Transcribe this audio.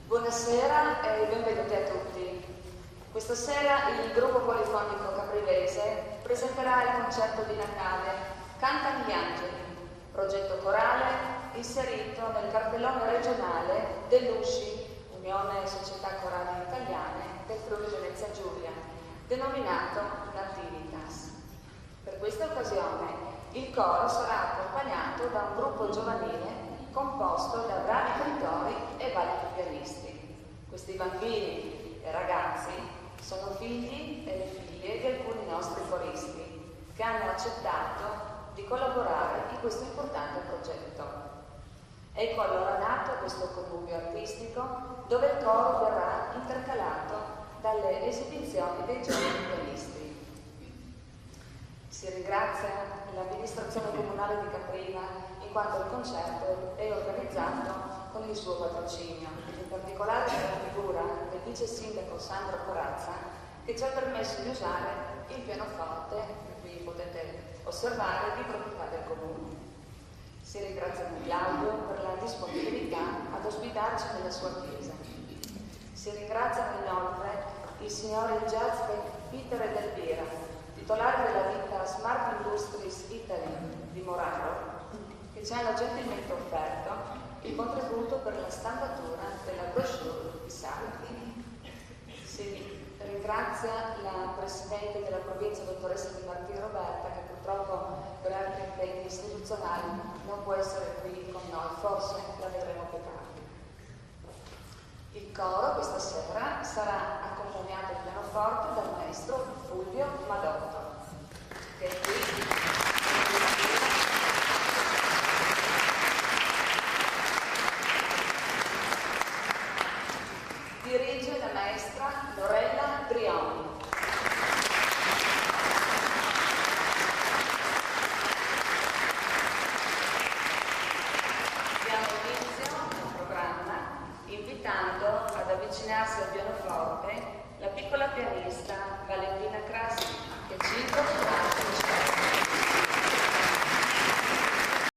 Buonasera e benvenuti a tutti. Questa sera il gruppo polifonico caprivese presenterà il concerto di Natale Cantano gli Angeli, progetto corale inserito nel cartellone regionale dell'USCI, Unione Società Corali Italiane del Friuli Venezia Giulia, denominato Nativitas. Per questa occasione il coro sarà accompagnato da un gruppo giovanile composto da bravi cantori e validi pianisti. Questi bambini e ragazzi sono figli e figlie di alcuni nostri coristi che hanno accettato di collaborare in questo importante progetto. Ecco allora nato questo connubio artistico dove il coro verrà intercalato dalle esibizioni dei giovani pianisti. Si ringrazia l'amministrazione comunale di Capriva in quanto il concerto è organizzato con il suo patrocinio, in particolare la figura del vice sindaco Sandro Corazza che ci ha permesso di usare il pianoforte, che qui potete osservare, di proprietà del comune. Si ringrazia Claudio per la disponibilità ad ospitarci nella sua chiesa. Si ringraziano inoltre i signori Jazz Peter ed Elvira, titolari della ditta Smart Industries Italy di Morano, che ci hanno gentilmente offerto il contributo per la stampatura della brochure di Salvi. Si ringrazia la Presidente della provincia, dottoressa Di Martino Roberta, che purtroppo per altri impegni istituzionali non può essere qui con noi, forse la vedremo più tardi. Il coro questa sera sarà accompagnato al pianoforte